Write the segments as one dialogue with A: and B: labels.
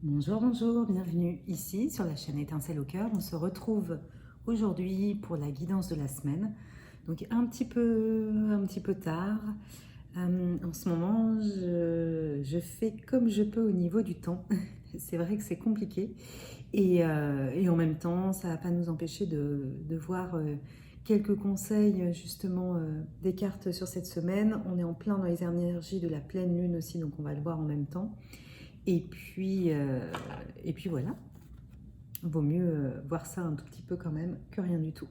A: Bonjour, bonjour, bienvenue ici sur la chaîne Étincelle au cœur. On se retrouve aujourd'hui pour la guidance de la semaine. Donc un petit peu tard. En ce moment, je fais comme je peux au niveau du temps. C'est vrai que c'est compliqué. Et en même temps, ça ne va pas nous empêcher de voir quelques conseils justement des cartes sur cette semaine. On est en plein dans les énergies de la pleine lune aussi, donc on va le voir en même temps. Et puis voilà, vaut mieux voir ça un tout petit peu quand même que rien du tout.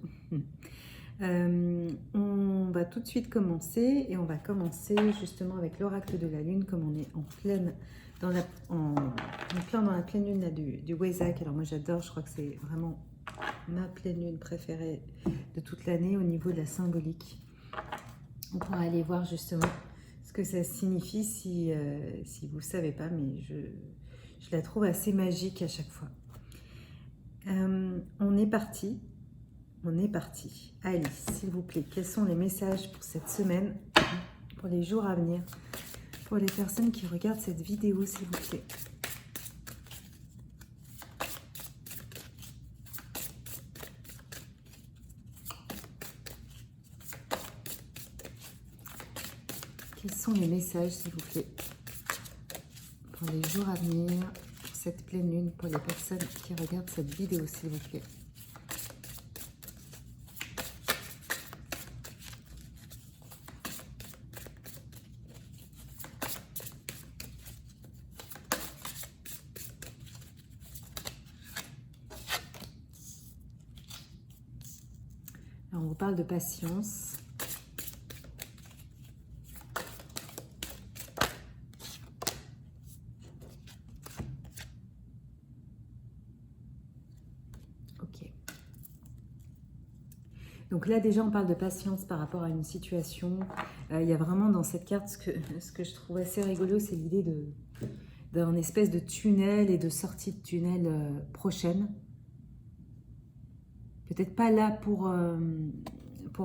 A: On va tout de suite commencer et on va commencer justement avec l'oracle de la lune comme on est en pleine plein dans la pleine lune là, du Wesak. Alors moi j'adore, je crois que c'est vraiment ma pleine lune préférée de toute l'année au niveau de la symbolique. On pourra aller voir justement ce que ça signifie si vous ne savez pas, mais je la trouve assez magique à chaque fois. On est parti. Alice, s'il vous plaît, quels sont les messages pour cette semaine, pour les jours à venir, pour les personnes qui regardent cette vidéo, s'il vous plaît? Quels sont les messages, s'il vous plaît, pour les jours à venir, pour cette pleine lune, pour les personnes qui regardent cette vidéo, s'il vous plaît? Alors, on vous parle de patience. Ok. Donc là, déjà, on parle de patience par rapport à une situation. Il y a vraiment dans cette carte, ce que je trouve assez rigolo, c'est l'idée d'un espèce de tunnel et de sortie de tunnel prochaine. Peut-être pas là pour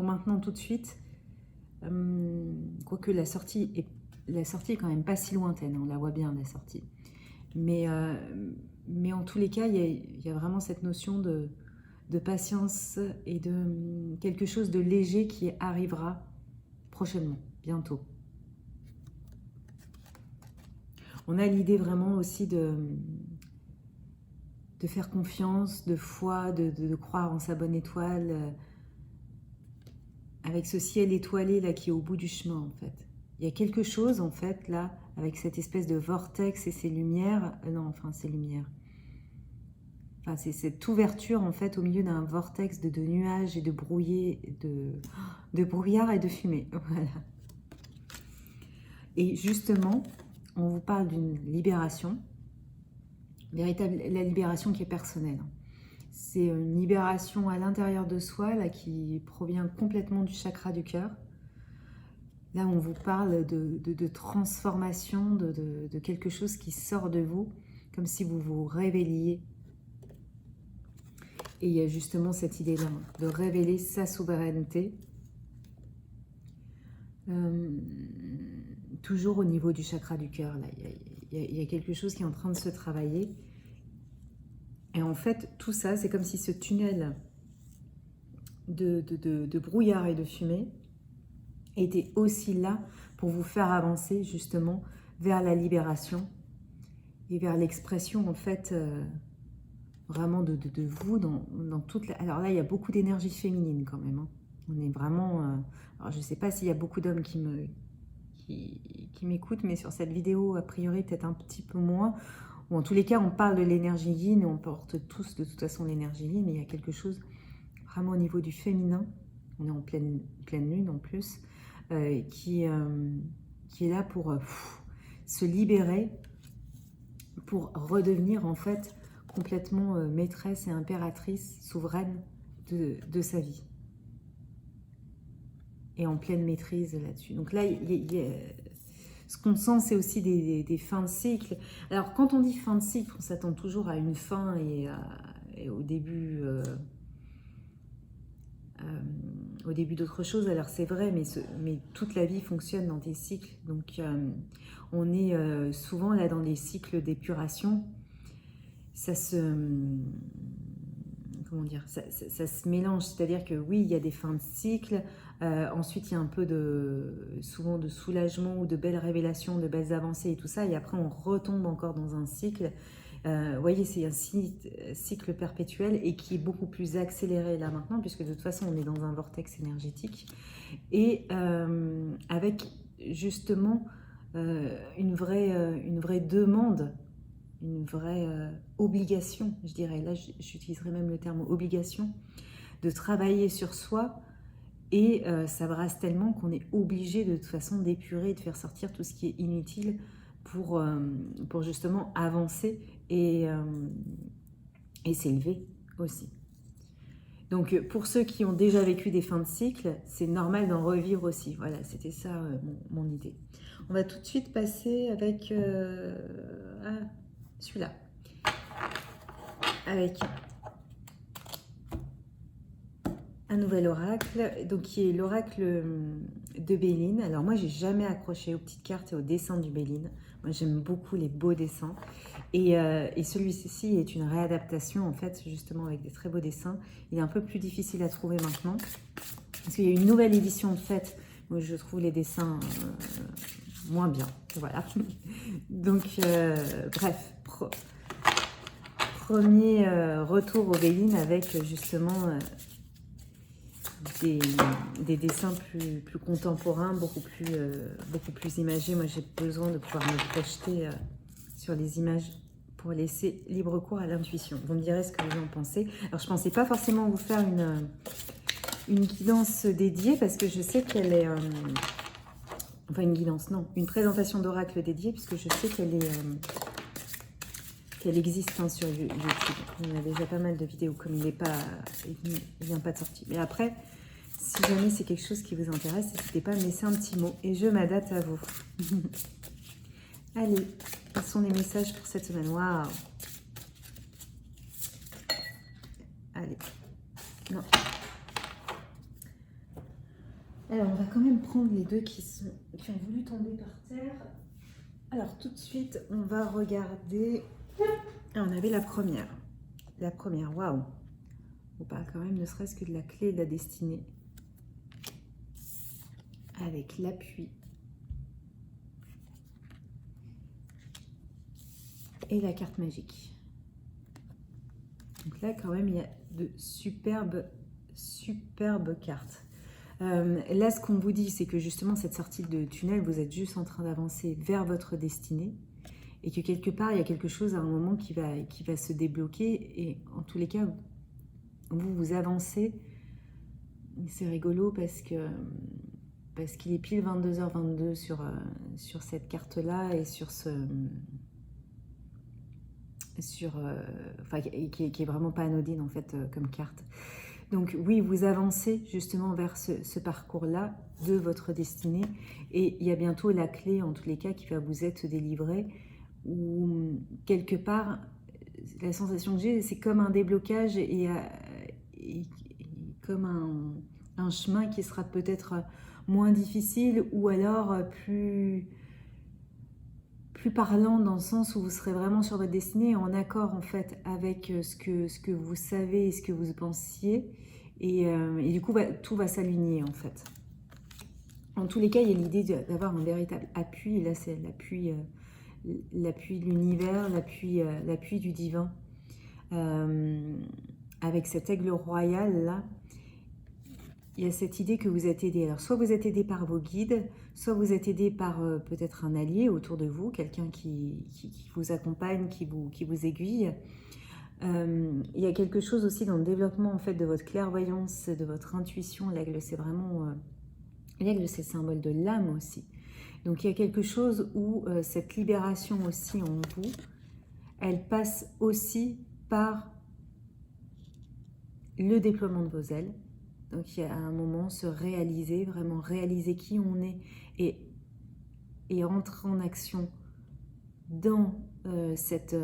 A: maintenant tout de suite. Quoique la sortie est quand même pas si lointaine, on la voit bien la sortie. Mais en tous les cas, il y a vraiment cette notion de patience et de quelque chose de léger qui arrivera prochainement, bientôt. On a l'idée vraiment aussi de faire confiance, de foi, de croire en sa bonne étoile, avec ce ciel étoilé là qui est au bout du chemin en fait. Il y a quelque chose en fait là, avec cette espèce de vortex et ces lumières, ces lumières. Enfin, c'est cette ouverture en fait au milieu d'un vortex de nuages et de brouillard et de fumée. Voilà. Et justement, on vous parle d'une libération, la libération qui est personnelle. C'est une libération à l'intérieur de soi là, qui provient complètement du chakra du cœur. Là, on vous parle de transformation, de quelque chose qui sort de vous, comme si vous vous révéliez. Et il y a justement cette idée-là, de révéler sa souveraineté. Toujours au niveau du chakra du cœur, là, il y a quelque chose qui est en train de se travailler. Et en fait, tout ça, c'est comme si ce tunnel de brouillard et de fumée était aussi là pour vous faire avancer justement vers la libération et vers l'expression en fait vraiment de vous dans toute la... Alors là, il y a beaucoup d'énergie féminine quand même. Hein. On est vraiment... Alors je ne sais pas s'il y a beaucoup d'hommes qui m'écoutent, mais sur cette vidéo, a priori, peut-être un petit peu moins. Ou en tous les cas, on parle de l'énergie yin et on porte tous de toute façon l'énergie yin, mais il y a quelque chose vraiment au niveau du féminin. On est en pleine lune en plus, qui est là pour se libérer, pour redevenir en fait complètement maîtresse et impératrice, souveraine de sa vie. Et en pleine maîtrise là-dessus. Donc là, ce qu'on sent, c'est aussi des fins de cycle. Alors, quand on dit fin de cycle, on s'attend toujours à une fin et au début d'autre chose. Alors, c'est vrai, mais toute la vie fonctionne dans des cycles. Donc, on est souvent là dans les cycles d'épuration. ça se... Comment dire, ça se mélange, c'est-à-dire que oui, il y a des fins de cycle, ensuite il y a un peu souvent de soulagement ou de belles révélations, de belles avancées et tout ça, et après on retombe encore dans un cycle. Vous voyez, c'est un cycle perpétuel et qui est beaucoup plus accéléré là maintenant, puisque de toute façon on est dans un vortex énergétique, et avec justement une vraie demande, une vraie obligation, je dirais, là j'utiliserai même le terme obligation, de travailler sur soi, et ça brasse tellement qu'on est obligé de toute façon d'épurer, de faire sortir tout ce qui est inutile pour justement avancer et s'élever aussi. Donc pour ceux qui ont déjà vécu des fins de cycle, c'est normal d'en revivre aussi. Voilà, c'était ça mon idée. On va tout de suite passer avec celui-là. Avec un nouvel oracle, donc qui est l'oracle de Béline. Alors moi, j'ai jamais accroché aux petites cartes et aux dessins du Béline. Moi, j'aime beaucoup les beaux dessins. Et celui-ci est une réadaptation, en fait, justement, avec des très beaux dessins. Il est un peu plus difficile à trouver maintenant, parce qu'il y a une nouvelle édition de fait. Moi, je trouve les dessins moins bien. Voilà. Donc, bref, premier retour au Béline avec, justement... Des dessins plus contemporains, beaucoup plus imagés. Moi, j'ai besoin de pouvoir me projeter sur les images pour laisser libre cours à l'intuition. Vous me direz ce que vous en pensez. Alors, je ne pensais pas forcément vous faire une guidance dédiée parce que je sais qu'elle est... enfin, une guidance, non. Une présentation d'oracle dédiée puisque je sais qu'elle existe sur YouTube. Il y a déjà pas mal de vidéos comme il vient pas de sortie. Mais après... Si jamais c'est quelque chose qui vous intéresse, n'hésitez pas à me laisser un petit mot et je m'adapte à vous. Allez, quels sont les messages pour cette semaine? Waouh! Allez, non. Alors, on va quand même prendre les deux qui ont voulu tomber par terre. Alors, tout de suite, on va regarder... Ah, on avait la première. La première, waouh! On parle quand même ne serait-ce que de la clé de la destinée. Avec l'appui et la carte magique. Donc là, quand même, il y a de superbes cartes. Là, ce qu'on vous dit, c'est que justement, cette sortie de tunnel, vous êtes juste en train d'avancer vers votre destinée et que quelque part, il y a quelque chose à un moment qui va se débloquer et en tous les cas, vous avancez. C'est rigolo parce qu'il est pile 22h22 sur cette carte-là et sur enfin, qui est vraiment pas anodine en fait comme carte. Donc oui, vous avancez justement vers ce parcours-là de votre destinée et il y a bientôt la clé en tous les cas qui va vous être délivrée ou quelque part, la sensation que j'ai, c'est comme un déblocage et comme un chemin qui sera peut-être moins difficile ou alors plus parlant dans le sens où vous serez vraiment sur votre destinée en accord en fait avec ce que vous savez et ce que vous pensiez et du coup tout va s'aligner en fait. En tous les cas, il y a l'idée d'avoir un véritable appui et là c'est l'appui de l'univers, l'appui du divin avec cet aigle royal là. Il y a cette idée que vous êtes aidé. Alors, soit vous êtes aidé par vos guides, soit vous êtes aidé par peut-être un allié autour de vous, quelqu'un qui vous accompagne, qui vous aiguille. Il y a quelque chose aussi dans le développement en fait de votre clairvoyance, de votre intuition. L'aigle, c'est vraiment... l'aigle, c'est le symbole de l'âme aussi. Donc, il y a quelque chose où cette libération aussi en vous, elle passe aussi par le déploiement de vos ailes. Donc, il y a un moment se réaliser, vraiment réaliser qui on est et entrer en action dans cette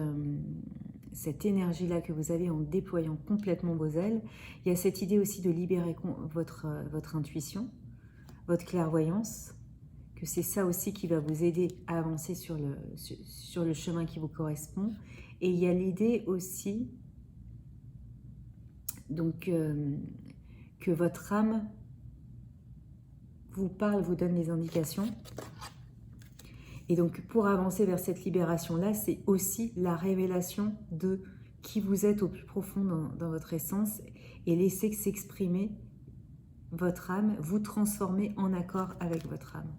A: énergie-là que vous avez en déployant complètement vos ailes. Il y a cette idée aussi de libérer votre intuition, votre clairvoyance que c'est ça aussi qui va vous aider à avancer sur le chemin qui vous correspond. Et il y a l'idée aussi donc, que votre âme vous parle, vous donne des indications. Et donc, pour avancer vers cette libération-là, c'est aussi la révélation de qui vous êtes au plus profond dans votre essence et laisser s'exprimer votre âme, vous transformer en accord avec votre âme.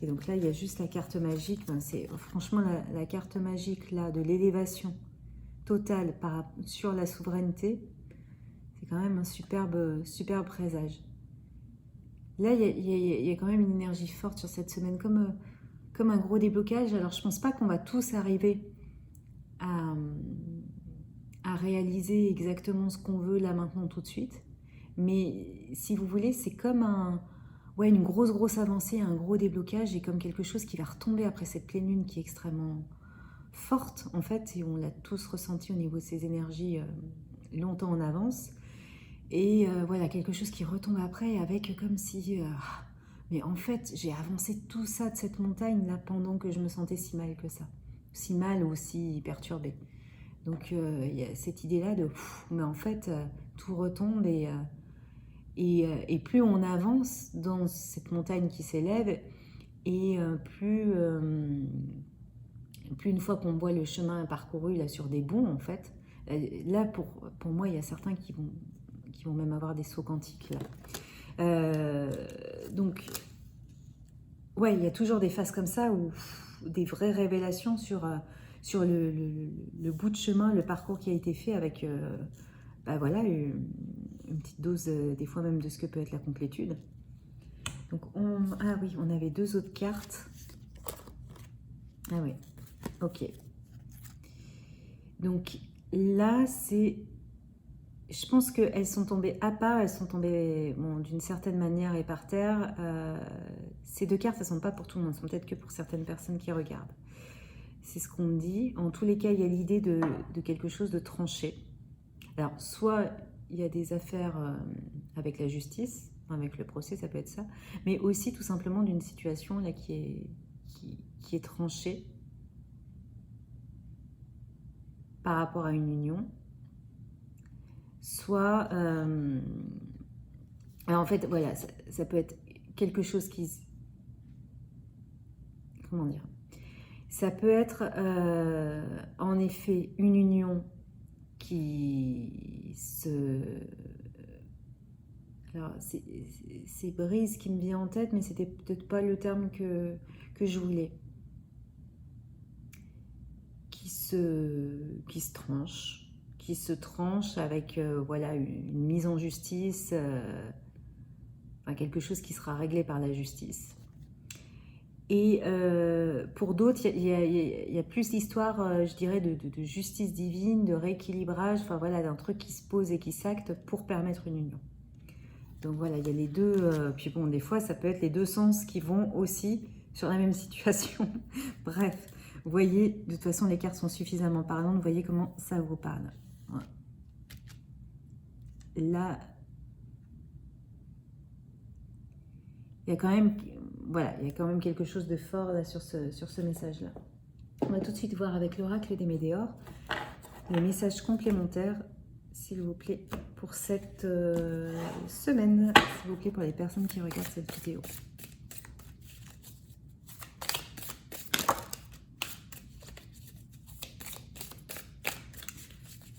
A: Et donc là, il y a juste la carte magique. Ben, c'est franchement la carte magique là de l'élévation totale sur la souveraineté. C'est quand même un superbe présage. Là, il y a quand même une énergie forte sur cette semaine, comme un gros déblocage. Alors, je ne pense pas qu'on va tous arriver à réaliser exactement ce qu'on veut là, maintenant, tout de suite. Mais si vous voulez, c'est comme une grosse avancée, un gros déblocage et comme quelque chose qui va retomber après cette pleine lune qui est extrêmement forte, en fait, et on l'a tous ressenti au niveau de ces énergies longtemps en avance. Et voilà, quelque chose qui retombe après avec comme si... mais en fait, j'ai avancé tout ça de cette montagne là pendant que je me sentais si mal que ça. Si mal ou si perturbée. Donc il y a cette idée-là de... mais en fait, tout retombe et plus on avance dans cette montagne qui s'élève et plus une fois qu'on voit le chemin parcouru là sur des bonds en fait, là pour moi il y a certains qui vont même avoir des sauts quantiques là. Donc ouais, il y a toujours des phases comme ça où des vraies révélations sur le bout de chemin, le parcours qui a été fait avec voilà, une petite dose des fois même de ce que peut être la complétude. Donc ah oui, on avait 2 autres cartes. Ah oui, ok. Donc là, je pense qu'elles sont tombées à part, elles sont tombées d'une certaine manière et par terre. Ces 2 cartes, elles ne sont pas pour tout le monde, elles sont peut-être que pour certaines personnes qui regardent. C'est ce qu'on me dit. En tous les cas, il y a l'idée de quelque chose de tranché. Alors, soit il y a des affaires avec la justice, avec le procès, ça peut être ça, mais aussi tout simplement d'une situation là qui est tranchée par rapport à une union. Soit, alors en fait, voilà, ça peut être quelque chose comment dire, ça peut être en effet une union qui se... Alors, c'est brise qui me vient en tête, mais c'était peut-être pas le terme que je voulais. Qui se tranche avec voilà, une mise en justice, quelque chose qui sera réglé par la justice. Et pour d'autres, il y a plus l'histoire, je dirais, de justice divine, de rééquilibrage, enfin voilà, d'un truc qui se pose et qui s'acte pour permettre une union. Donc voilà, il y a les deux, puis bon, des fois, ça peut être les deux sens qui vont aussi sur la même situation. Bref, vous voyez, de toute façon, les cartes sont suffisamment parlantes, vous voyez comment ça vous parle. Voilà. Là, il y a quand même, voilà, il y a quand même quelque chose de fort là sur ce message-là. On va tout de suite voir avec l'oracle des Médéors les messages complémentaires, s'il vous plaît, pour cette semaine, s'il vous plaît, pour les personnes qui regardent cette vidéo.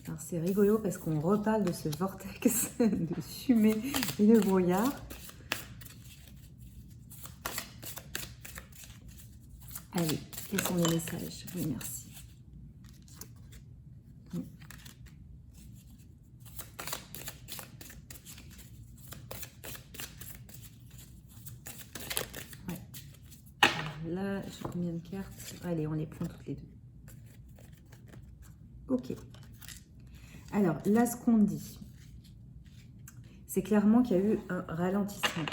A: Alors c'est rigolo parce qu'on reparle de ce vortex de fumée et de brouillard. Allez, quels sont les messages? Oui, merci. Ouais. Là, j'ai combien de cartes? Allez, on les prend toutes les deux. Ok. Alors, là, ce qu'on dit, c'est clairement qu'il y a eu un ralentissement.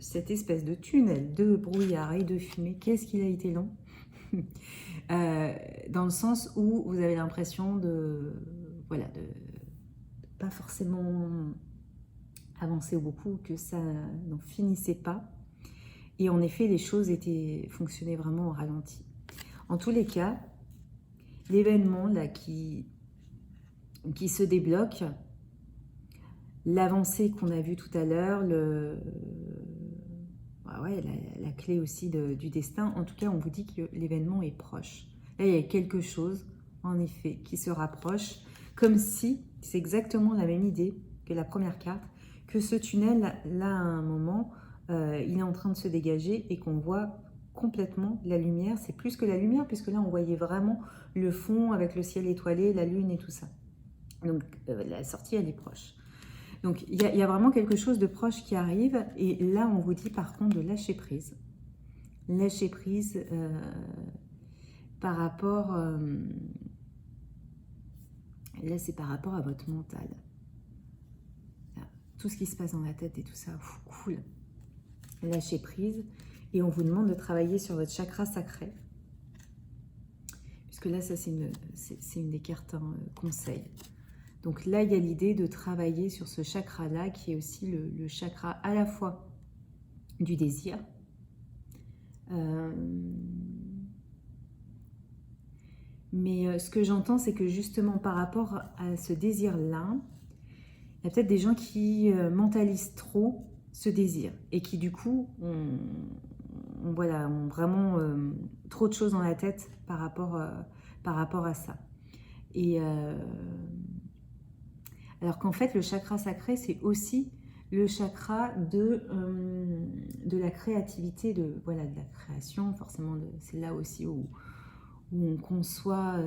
A: Cette espèce de tunnel de brouillard et de fumée, qu'est-ce qu'il a été long dans le sens où vous avez l'impression de pas forcément avancer beaucoup, que ça n'en finissait pas. Et en effet, les choses fonctionnaient vraiment au ralenti. En tous les cas, l'événement là qui se débloque, l'avancée qu'on a vue tout à l'heure, la clé aussi du destin, en tout cas, on vous dit que l'événement est proche. Là, il y a quelque chose, en effet, qui se rapproche, comme si, c'est exactement la même idée que la première carte, que ce tunnel, là, à un moment, il est en train de se dégager et qu'on voit complètement la lumière. C'est plus que la lumière, puisque là, on voyait vraiment le fond avec le ciel étoilé, la lune et tout ça. Donc, la sortie, elle est proche. Donc, il y a vraiment quelque chose de proche qui arrive. Et là, on vous dit par contre de lâcher prise. Lâcher prise par rapport... là, c'est par rapport à votre mental. Là, tout ce qui se passe dans la tête et tout ça, cool. Lâcher prise. Et on vous demande de travailler sur votre chakra sacré. Puisque là, ça, c'est une des cartes conseil. Donc là, il y a l'idée de travailler sur ce chakra-là, qui est aussi le chakra à la fois du désir, mais ce que j'entends, c'est que justement par rapport à ce désir-là, il y a peut-être des gens qui mentalisent trop ce désir et qui du coup ont vraiment trop de choses dans la tête par rapport à ça. Et alors qu'en fait, le chakra sacré, c'est aussi le chakra de la créativité, de la création. Forcément, c'est là aussi où on conçoit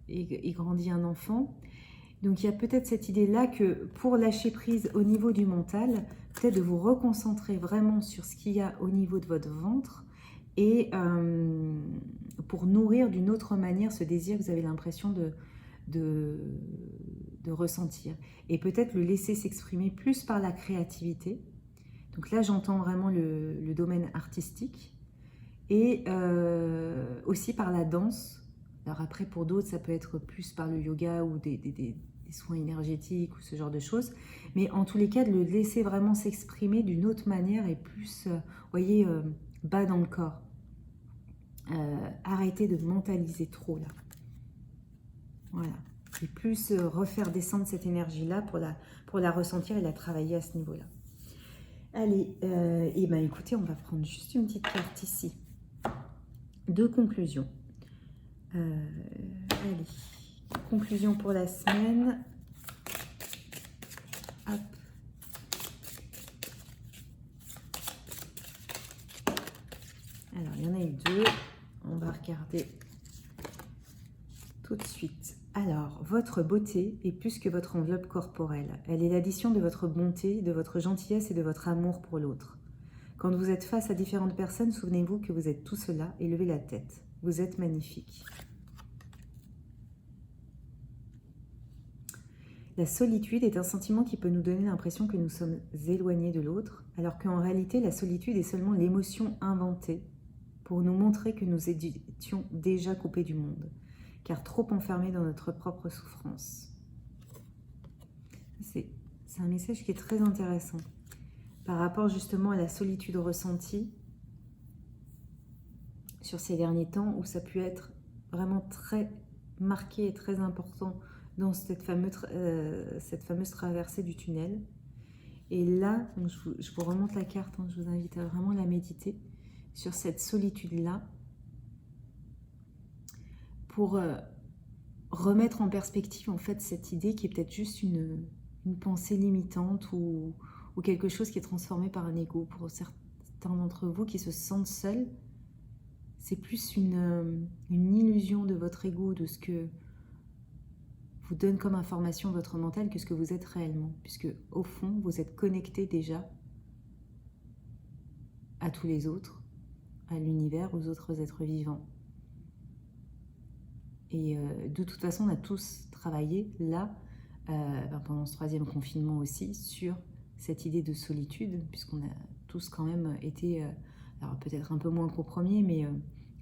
A: et grandit un enfant. Donc, il y a peut-être cette idée-là que pour lâcher prise au niveau du mental, peut-être de vous reconcentrer vraiment sur ce qu'il y a au niveau de votre ventre et pour nourrir d'une autre manière ce désir que vous avez l'impression de ressentir. Et peut-être le laisser s'exprimer plus par la créativité. Donc là, j'entends vraiment le domaine artistique et aussi par la danse. Alors après, pour d'autres, ça peut être plus par le yoga ou des soins énergétiques ou ce genre de choses. Mais en tous les cas, de le laisser vraiment s'exprimer d'une autre manière et plus, vous voyez, bas dans le corps. Arrêtez de mentaliser trop là. Voilà. Et plus refaire descendre cette énergie-là pour la ressentir et la travailler à ce niveau-là. Allez, et ben écoutez, on va prendre juste une petite carte ici de conclusion. Allez, conclusion pour la semaine. Hop. Alors, il y en a eu deux. On va regarder tout de suite. Alors, votre beauté est plus que votre enveloppe corporelle. Elle est l'addition de votre bonté, de votre gentillesse et de votre amour pour l'autre. Quand vous êtes face à différentes personnes, souvenez-vous que vous êtes tout cela et levez la tête. Vous êtes magnifique. La solitude est un sentiment qui peut nous donner l'impression que nous sommes éloignés de l'autre, alors qu'en réalité, la solitude est seulement l'émotion inventée pour nous montrer que nous étions déjà coupés du monde, car trop enfermés dans notre propre souffrance. C'est un message qui est très intéressant par rapport justement à la solitude ressentie sur ces derniers temps où ça a pu être vraiment très marqué et très important dans cette fameuse traversée du tunnel. Et là, donc je vous remonte la carte, hein, je vous invite à vraiment la méditer sur cette solitude-là pour remettre en perspective en fait cette idée qui est peut-être juste une pensée limitante ou quelque chose qui est transformé par un ego. Pour certains d'entre vous qui se sentent seuls, c'est plus une illusion de votre ego, de ce que vous donne comme information votre mental que ce que vous êtes réellement, puisque au fond, vous êtes connecté déjà à tous les autres, à l'univers, aux autres êtres vivants. Et de toute façon, on a tous travaillé là, pendant ce 3e confinement aussi, sur cette idée de solitude, puisqu'on a tous quand même été, alors peut-être un peu moins qu'au premier,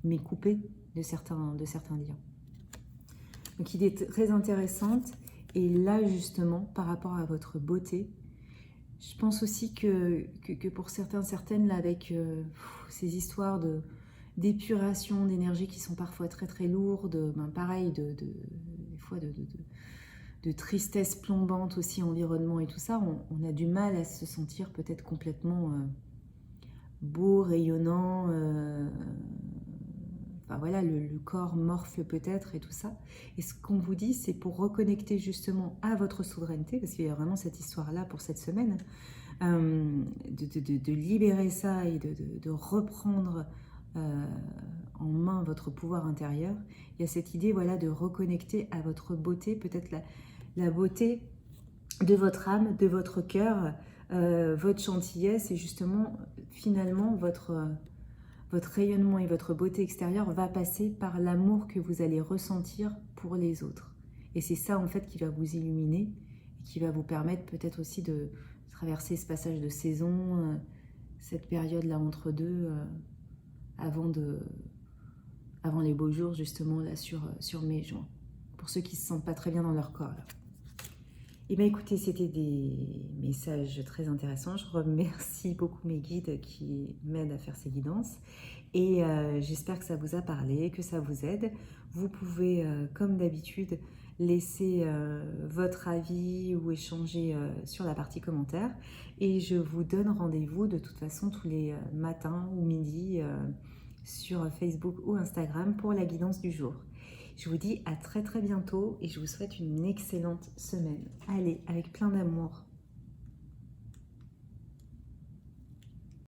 A: mais coupés de certains liens. Donc idée très intéressante. Et là justement, par rapport à votre beauté, Je pense aussi que pour certains, certaines, là, avec ces histoires d'épuration d'énergie qui sont parfois très très lourdes, ben pareil, des fois de tristesse plombante aussi, environnement et tout ça, on a du mal à se sentir peut-être complètement beau, rayonnant. Enfin voilà, le corps morfle peut-être et tout ça. Et ce qu'on vous dit, c'est pour reconnecter justement à votre souveraineté, parce qu'il y a vraiment cette histoire-là pour cette semaine, de libérer ça et de reprendre en main votre pouvoir intérieur. Il y a cette idée voilà, de reconnecter à votre beauté, peut-être la beauté de votre âme, de votre cœur, votre gentillesse et justement finalement votre rayonnement et votre beauté extérieure va passer par l'amour que vous allez ressentir pour les autres. Et c'est ça en fait qui va vous illuminer et qui va vous permettre peut-être aussi de traverser ce passage de saison, cette période-là entre deux, avant, avant les beaux jours justement là sur mai-juin. Pour ceux qui ne se sentent pas très bien dans leur corps. Là. Et bien écoutez, c'était des messages très intéressants. Je remercie beaucoup mes guides qui m'aident à faire ces guidances. Et j'espère que ça vous a parlé, que ça vous aide. Vous pouvez, comme d'habitude, laisser votre avis ou échanger sur la partie commentaires. Et je vous donne rendez-vous de toute façon tous les matins ou midi sur Facebook ou Instagram pour la guidance du jour. Je vous dis à très très bientôt et je vous souhaite une excellente semaine. Allez, avec plein d'amour.